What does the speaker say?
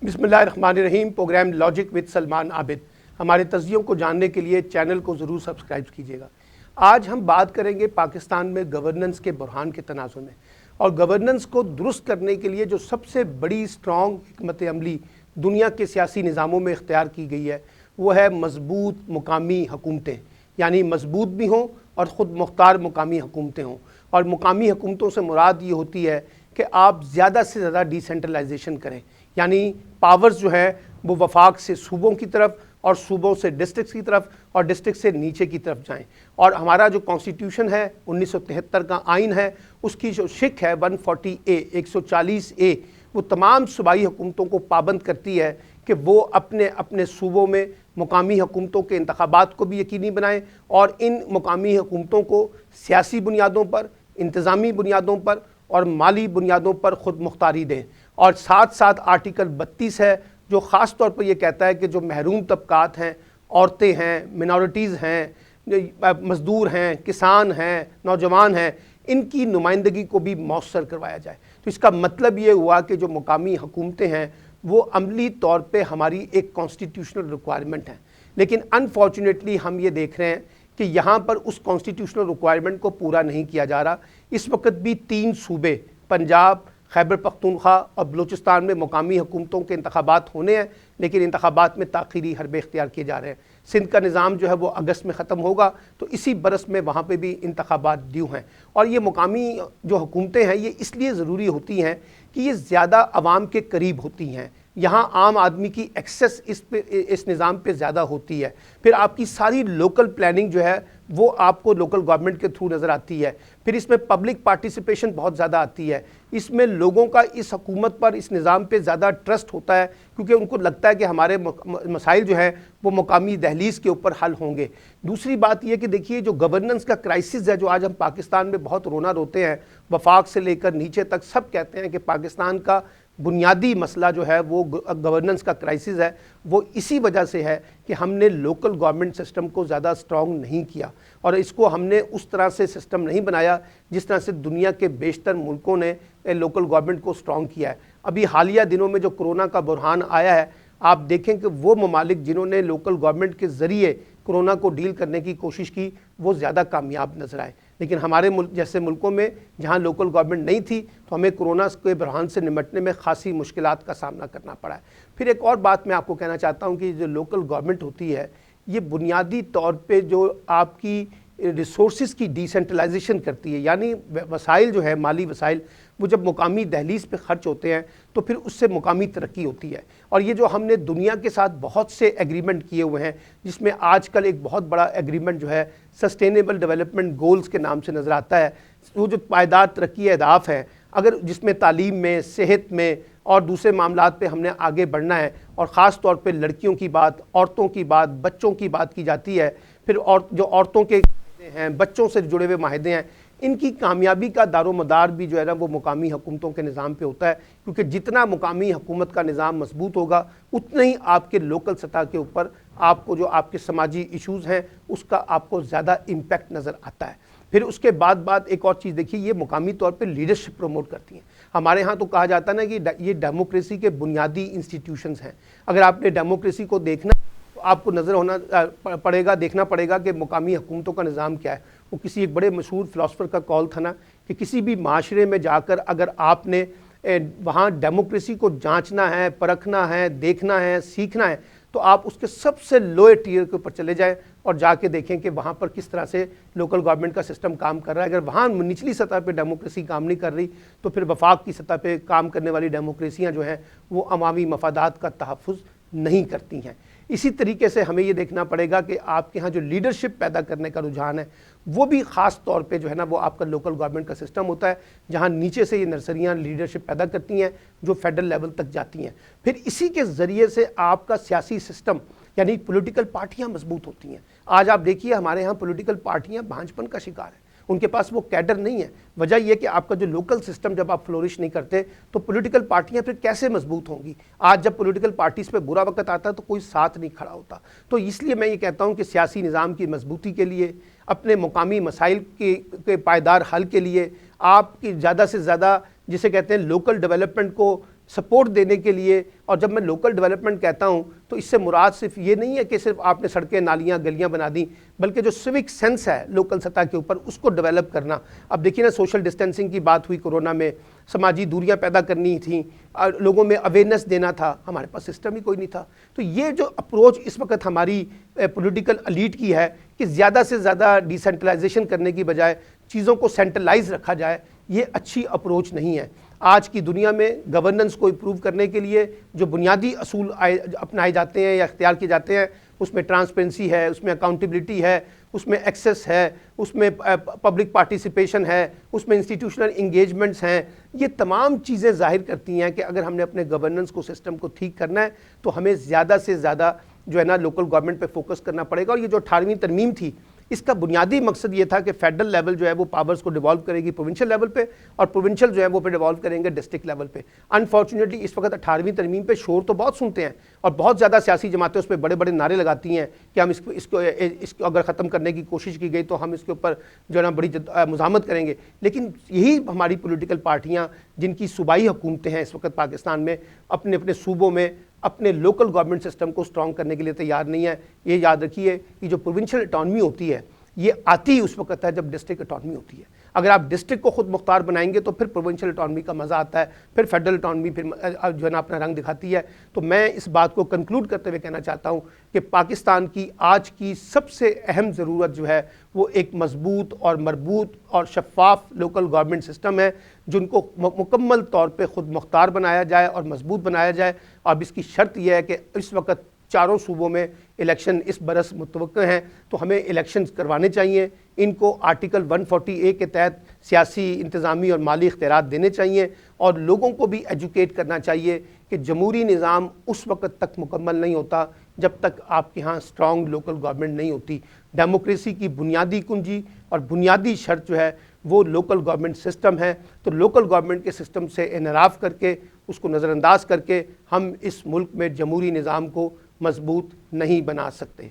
बिस्मिल्लाहिर्रहमानिर्रहीम। Program logic with Salman Abid. हमारे तज्जियों को जानने के लिए चैनल को ज़रूर सब्सक्राइब कीजिएगा। आज हम बात करेंगे पाकिस्तान में गवर्नेंस के बुरहान के तनाज़ुर में, और गवर्नेंस को दुरुस्त करने के लिए जो सबसे बड़ी स्ट्रॉन्ग हिकमत अमली दुनिया के सियासी निज़ामों में इख्तियार की गई है वो है मजबूत मुकामी हुकूमतें, यानी मजबूत भी हों और ख़ुद मुख्तार मुकामी हुकूमतें हों। और मुकामी हुकूमतों से मुराद ये होती है कि आप ज़्यादा से ज़्यादा डिसेंट्रलाइजेशन करें, यानी पावर्स जो है वो वफाक से सूबों की तरफ और सूबों से डिस्ट्रिक्ट की तरफ और डिस्ट्रिक्ट से नीचे की तरफ जाएं। और हमारा जो कॉन्स्टिट्यूशन है 1973 का आइन है, उसकी जो शिक है 140A 140A वो तमाम सूबाई हुकूमतों को पाबंद करती है कि वो अपने अपने सूबों में मुकामी हुकूमतों के इंतखाबात को भी यकीनी बनाएं और इन मुकामी हुकूमतों को सियासी बुनियादों पर, इंतज़ामी बुनियादों पर और माली बुनियादों पर ख़ुद मुख्तारी दें। और साथ साथ आर्टिकल 32 है जो ख़ास तौर पर यह कहता है कि जो महरूम तबकात हैं, औरतें हैं, मिनॉरिटीज़ हैं, मज़दूर हैं, किसान हैं, नौजवान हैं, इनकी नुमाइंदगी को भी मौसर करवाया जाए। तो इसका मतलब ये हुआ कि जो मुकामी हुकूमतें हैं वो अमली तौर पे हमारी एक कॉन्स्टिट्यूशनल रिक्वायरमेंट है, लेकिन अनफॉर्चुनेटली हम ये देख रहे हैं कि यहाँ पर उस कॉन्स्टिट्यूशनल रिक्वायरमेंट को पूरा नहीं किया जा रहा। इस वक्त भी 3 सूबे पंजाब, खैबर पख्तूनख्वा और बलूचिस्तान में मुकामी हुकूमतों के इंतखाबात होने हैं, लेकिन इंतखाबात में ताख़ीरी हरबे इख्तियार किए जा रहे हैं। सिंध का निज़ाम जो है वो अगस्त में ख़त्म होगा, तो इसी बरस में वहाँ पे भी इंतखाबात ड्यू हैं। और ये मुकामी जो हुकूमतें हैं ये इसलिए ज़रूरी होती हैं कि ये ज़्यादा आवाम के करीब होती हैं, यहाँ आम आदमी की एक्सेस इस निज़ाम पे ज़्यादा होती है। फिर आपकी सारी लोकल प्लानिंग जो है वो आपको लोकल गवर्नमेंट के थ्रू नज़र आती है। फिर इसमें पब्लिक पार्टिसिपेशन बहुत ज़्यादा आती है। इसमें लोगों का इस हुकूमत पर, इस निज़ाम पे ज़्यादा ट्रस्ट होता है, क्योंकि उनको लगता है कि हमारे मसाइल जो है वो मुकामी दहलीज़ के ऊपर हल होंगे। दूसरी बात यह कि देखिए जो गवर्नेंस का क्राइसिस है, जो आज हम पाकिस्तान में बहुत रोना रोते हैं, वफाक से लेकर नीचे तक सब कहते हैं कि पाकिस्तान का बुनियादी मसला जो है वो गवर्नेंस का क्राइसिस है, वो इसी वजह से है कि हमने लोकल गवर्नमेंट सिस्टम को ज़्यादा स्ट्रॉन्ग नहीं किया और इसको हमने उस तरह से सिस्टम नहीं बनाया जिस तरह से दुनिया के बेशतर मुल्कों ने लोकल गवर्नमेंट को स्ट्रॉन्ग किया है। अभी हालिया दिनों में जो कोरोना का बुरहान आया है, आप देखें कि वो ममालिक जिन्होंने लोकल गवर्नमेंट के ज़रिए कोरोना को डील करने की कोशिश की वो ज़्यादा कामयाब नज़र आए। लेकिन हमारे मुल्क जैसे मुल्कों में जहाँ लोकल गवर्नमेंट नहीं थी तो हमें कोरोना के बुरहान से निपटने में खासी मुश्किलात का सामना करना पड़ा है। फिर एक और बात मैं आपको कहना चाहता हूँ कि जो लोकल गवर्नमेंट होती है ये बुनियादी तौर पे जो आपकी रिसोर्सेज की डिसेंट्रलाइजेशन करती है, यानी वसाइल जो है, माली वसाइल, वो जब मुकामी दहलीज़ पे ख़र्च होते हैं तो फिर उससे मुकामी तरक्की होती है। और ये जो हमने दुनिया के साथ बहुत से एग्रीमेंट किए हुए हैं, जिसमें आजकल एक बहुत बड़ा एग्रीमेंट जो है सस्टेनेबल डेवलपमेंट गोल्स के नाम से नज़र आता है, वो जो पायदार तरक्की अहदाफ हैं, अगर जिसमें तालीम में, सेहत में और दूसरे मामलात पे हमने आगे बढ़ना है और ख़ास तौर पे लड़कियों की बात, औरतों की बात, बच्चों की बात की जाती है, फिर और जो औरतों के हैं, बच्चों से जुड़े हुए माहदे हैं, इनकी कामयाबी का दारोमदार भी जो है ना वो मुकामी हुकूमतों के निज़ाम पे होता है, क्योंकि जितना मुकामी हुकूमत का निज़ाम मजबूत होगा उतना ही आपके लोकल सतह के ऊपर आपको जो आपके समाजी इशूज़ हैं उसका आपको ज़्यादा इम्पैक्ट नज़र आता है। फिर उसके बाद एक और चीज़ देखिए, ये मुकामी तौर पे लीडरशिप प्रमोट करती हैं। हमारे यहाँ तो कहा जाता है ना कि ये डेमोक्रेसी के बुनियादी इंस्टीट्यूशंस हैं। अगर आपने डेमोक्रेसी को देखना तो आपको नज़र होना पड़ेगा, देखना पड़ेगा कि मुकामी हुकूमतों का निज़ाम क्या है। वो किसी एक बड़े मशहूर फ़िलासफ़र का कॉल था ना कि किसी भी माशरे में जाकर अगर आपने वहाँ डेमोक्रेसी को जांचना है, परखना है, देखना है, सीखना है, तो आप उसके सबसे लोअर टियर के ऊपर चले जाएं और जाके देखें कि वहाँ पर किस तरह से लोकल गवर्नमेंट का सिस्टम काम कर रहा है। अगर वहाँ निचली सतह पे डेमोक्रेसी काम नहीं कर रही तो फिर वफाक की सतह पे काम करने वाली डेमोक्रेसियाँ जो हैं वो अवामी मफादात का तहफ़्फ़ुज़ नहीं करती हैं। इसी तरीके से हमें ये देखना पड़ेगा कि आपके यहाँ जो लीडरशिप पैदा करने का रुझान है वो भी ख़ास तौर पे जो है ना वो आपका लोकल गवर्नमेंट का सिस्टम होता है, जहाँ नीचे से ये नर्सरियाँ लीडरशिप पैदा करती हैं जो फेडरल लेवल तक जाती हैं। फिर इसी के ज़रिए से आपका सियासी सिस्टम यानी पॉलिटिकल पार्टियाँ मजबूत होती हैं। आज आप देखिए हमारे यहाँ पॉलिटिकल पार्टियाँ भांजपन का शिकार हैं, उनके पास वो कैडर नहीं है। वजह यह कि आपका जो लोकल सिस्टम जब आप फ्लोरिश नहीं करते तो पॉलिटिकल पार्टियां फिर कैसे मजबूत होंगी। आज जब पॉलिटिकल पार्टीज़ पे बुरा वक्त आता है तो कोई साथ नहीं खड़ा होता। तो इसलिए मैं ये कहता हूँ कि सियासी निज़ाम की मजबूती के लिए, अपने मुकामी मसाइल के पायदार हल के लिए आपकी ज़्यादा से ज़्यादा जिसे कहते हैं लोकल डेवलपमेंट को सपोर्ट देने के लिए। और जब मैं लोकल डेवलपमेंट कहता हूं तो इससे मुराद सिर्फ ये नहीं है कि सिर्फ आपने सड़कें, नालियां, गलियां बना दी, बल्कि जो सिविक सेंस है लोकल सतह के ऊपर उसको डेवलप करना। अब देखिए ना, सोशल डिस्टेंसिंग की बात हुई कोरोना में, समाजी दूरियां पैदा करनी थी, लोगों में अवेयरनेस देना था, हमारे पास सिस्टम ही कोई नहीं था। तो ये जो अप्रोच इस वक्त हमारी पॉलिटिकल एलीट की है कि ज़्यादा से ज़्यादा डिसेंट्रलाइजेशन करने की बजाय चीज़ों को सेंट्रलाइज रखा जाए, ये अच्छी अप्रोच नहीं है। आज की दुनिया में गवर्नेंस को इम्प्रूव करने के लिए जो बुनियादी असूल अपनाए जाते हैं या इख्तियार किए जाते हैं, उसमें ट्रांसपेरेंसी है, उसमें अकाउंटेबिलिटी है, उसमें एक्सेस है, उसमें पब्लिक पार्टिसिपेशन है, उसमें इंस्टीट्यूशनल इंगेजमेंट्स हैं। ये तमाम चीज़ें जाहिर करती हैं कि अगर हमने अपने गवर्नेंस को, सिस्टम को ठीक करना है तो हमें ज़्यादा से ज़्यादा जो है ना लोकल गवर्नमेंट पे फोकस करना पड़ेगा। और ये जो 18वीं तरमीम थी, इसका बुनियादी मकसद ये था कि फेडरल लेवल जो है वो पावर्स को डिवॉल्व करेगी प्रोविंशियल लेवल पे, और प्रोविंशियल जो है वो पे डिवॉल्व करेंगे डिस्ट्रिक्ट लेवल पे। अनफॉर्चुनेटली इस वक्त 18वीं तरमीम पे शोर तो बहुत सुनते हैं और बहुत ज़्यादा सियासी जमातें उस पर बड़े बड़े नारे लगाती हैं कि हम इसको अगर ख़त्म करने की कोशिश की गई तो हम इसके ऊपर जो है ना बड़ी मुज़ामत करेंगे। लेकिन यही हमारी पोलिटिकल पार्टियाँ जिनकी सूबाई हुकूमतें हैं इस वक्त पाकिस्तान में, अपने अपने सूबों में अपने लोकल गवर्नमेंट सिस्टम को स्ट्रॉन्ग करने के लिए तैयार नहीं है। ये याद रखिए कि जो प्रोविंशियल ऑटोनॉमी होती है ये आती उस वक्त है जब डिस्ट्रिक्ट ऑटोनॉमी होती है। अगर आप डिस्ट्रिक्ट को खुद मुख्तार बनाएंगे तो फिर प्रोविंशियल ऑटोनॉमी का मज़ा आता है, फिर फेडरल ऑटोनॉमी फिर जो है ना अपना रंग दिखाती है। तो मैं इस बात को कंक्लूड करते हुए कहना चाहता हूँ कि पाकिस्तान की आज की सबसे अहम ज़रूरत जो है वो एक मजबूत और मरबूत और शफाफ लोकल गवर्नमेंट सिस्टम है, जिनको मुकम्मल तौर पर ख़ुद मुख्तार बनाया जाए और मजबूत बनाया जाए। अब इसकी शर्त यह है कि इस वक्त चारों सूबों में इलेक्शन इस बरस मुतवक्किल हैं, तो हमें इलेक्शंस करवाने चाहिए। इनको आर्टिकल 140A के तहत सियासी, इंतज़ामी और माली इख्तियारात देने चाहिए और लोगों को भी एजुकेट करना चाहिए कि जमहूरी निज़ाम उस वक्त तक मुकम्मल नहीं होता जब तक आपके यहाँ स्ट्रॉन्ग लोकल गवर्नमेंट नहीं होती। डेमोक्रेसी की बुनियादी कुंजी और बुनियादी शर्त जो है वो लोकल गवर्नमेंट सिस्टम है। तो लोकल गवर्नमेंट के सिस्टम से इनराफ करके, उसको नज़रअंदाज करके हम इस मुल्क में जमहूरी निज़ाम को मजबूत नहीं बना सकते।